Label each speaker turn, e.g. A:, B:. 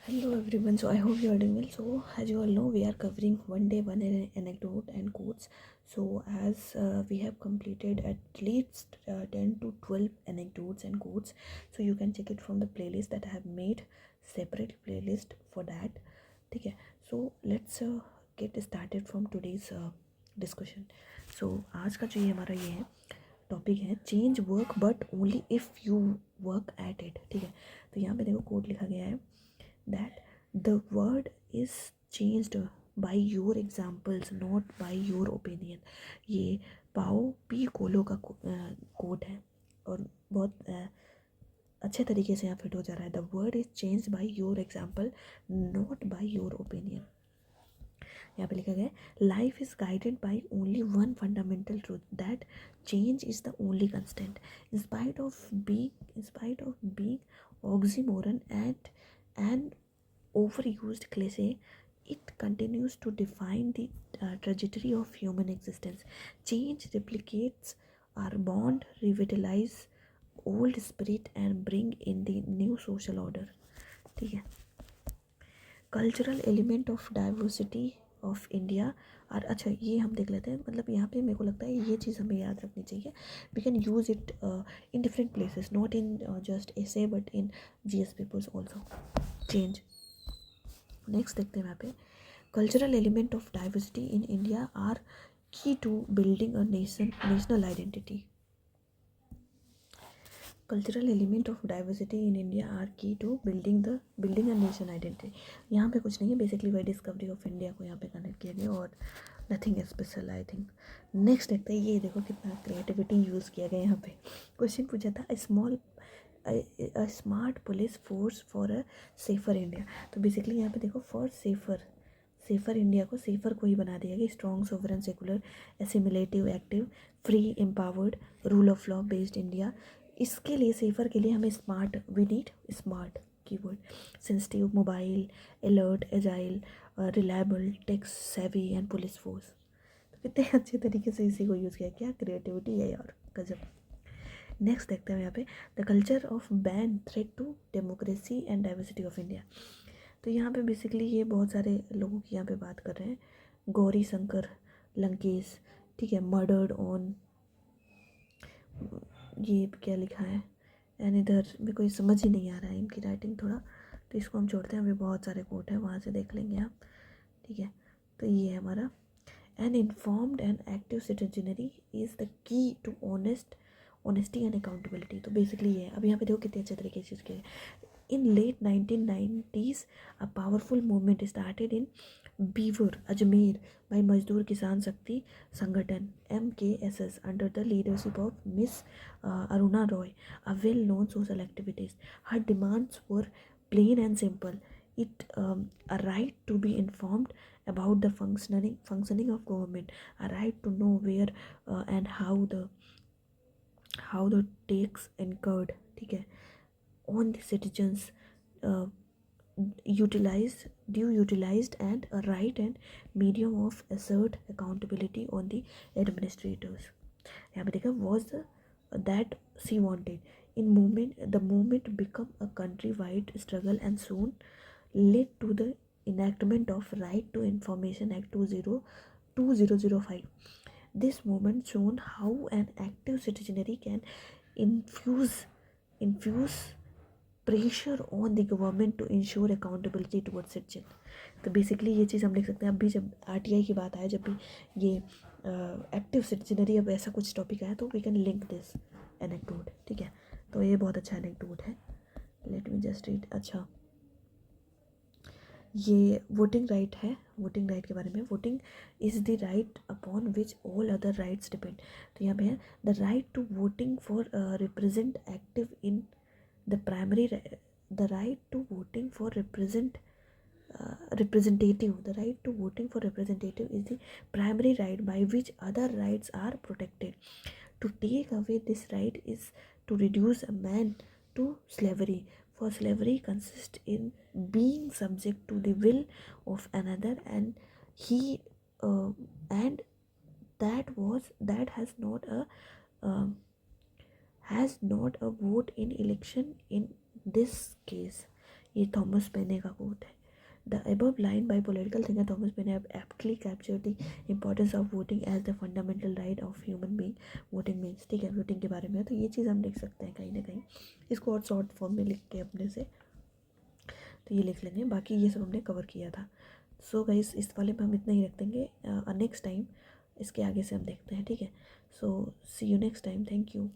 A: Hello everyone, so I hope you are doing well. So as you all know, we are covering one day one anecdote and quotes. So as we have completed at least 10 to 12 anecdotes and quotes, so you can check it from the playlist that I have made, separate playlist for that. Okay, so let's get started from today's discussion. So आज का जो ये हमारा ये है topic है change work but only if you work at it. ठीक है, तो यहाँ पे देखो कोट लिखा गया है that the word is changed by your examples not by your opinion. ये पाओ पी कोलो का कोट है और बहुत अच्छे तरीके से यहाँ फिट हो जा रहा है. The word is change by your example not by your opinion. यहाँ पे लिखा गया है life is guided by only one fundamental truth that change is the only constant in spite of being oxymoron and an overused cliche. It continues to define the trajectory of human existence. Change replicates our bond, revitalize old spirit and bring in the new social order. ठीक है. Cultural element of diversity of India और अच्छा ये हम देख लेते हैं. मतलब यहाँ पे मेरे को लगता है ये चीज़ हमें याद रखनी चाहिए. We can use it in different places, not in just essay but in GS papers also. Change. Next देखते हैं यहाँ पे cultural element of diversity in India are key to building a national identity. Cultural element of diversity in India are key to building a nation identity. यहाँ पे कुछ नहीं है, basically वही डिस्कवरी ऑफ इंडिया को यहाँ पे कनेक्ट किया गया और nothing special I think. Next देखते हैं, ये देखो कितना क्रिएटिविटी यूज़ किया गया. यहाँ पे क्वेश्चन पूछा था a smart police force for a safer India. तो बेसिकली यहाँ पे देखो फॉर सेफर इंडिया को सेफर को ही बना दिया गया. Strong sovereign secular assimilative active free empowered rule of law based India. इसके लिए सेफर के लिए हमें smart, we need smart keyword, sensitive, mobile, alert, agile, reliable, tech savvy and police force. तो कितने अच्छे तरीके से इसी को यूज़ किया. क्या क्रिएटिविटी है यार, गजब. नेक्स्ट देखते हैं यहाँ पे the culture of ban threat to democracy and diversity of India. तो यहाँ पे बेसिकली ये बहुत सारे लोगों की यहाँ पे बात कर रहे हैं. गौरी शंकर लंकेश, ठीक है, मर्डर्ड ऑन, ये क्या लिखा है एंड इधर में कोई समझ ही नहीं आ रहा है इनकी राइटिंग थोड़ा, तो इसको हम छोड़ते हैं. अभी बहुत सारे कोट हैं, वहाँ से देख लेंगे आप. ठीक है, तो ये है हमारा an informed and active citizenry is the key to honesty and accountability. तो बेसिकली ये है. अब यहाँ पे देखो कितने अच्छे तरीके से इसके in late 1990s a powerful movement started in Beawar Ajmer by Mazdoor किसान शक्ति संगठन MKSS under the leadership of Miss Aruna Roy, a well-known social activist. Her demands were plain and simple. A right to be informed about the functioning of government, a right to know where and how the tax incurred, ठीक है, on the citizens uh, utilized and a right and medium of assert accountability on the administrators. यहाँ पे देखा was that she wanted in movement. The movement become a country-wide struggle and soon led to the enactment of Right to Information Act 2005. This movement shown how an active citizenry can infuse pressure on the government to ensure accountability towards citizen. तो basically ये चीज़ हम लिख सकते हैं. अभी जब RTI की बात आए, जब भी ये एक्टिव सिटीजनरी अब ऐसा कुछ टॉपिक आया, तो we can link this anecdote. ठीक है, तो ये बहुत अच्छा एनेक्डोट है. Let me just read. अच्छा, ये वोटिंग राइट है. वोटिंग राइट के बारे में, voting is the right upon which all other rights depend. तो यहाँ पे है the right to voting for represent active in the right to voting for representative. The right to voting for representative is the primary right by which other rights are protected. To take away this right is to reduce a man to slavery, for slavery consists in being subject to the will of another, and that has not a vote in election in this case. ये Thomas पेने का coat है। The above line by political thinker Thomas Paine have aptly captured the importance of voting as the fundamental right of human being. Voting means, ठीक है, voting के बारे में, तो ये चीज़ हम लिख सकते हैं कहीं ना कहीं, इसको और शॉर्ट फॉर्म में लिख के अपने से, तो ये लिख लेंगे। बाकी ये सब हमने कवर किया था। सो गाइस इस वाले में हम इतना ही रख देंगे। नेक्स्ट टाइम इसके आगे से हम देखते हैं, ठीक है। So see you next time, thank you.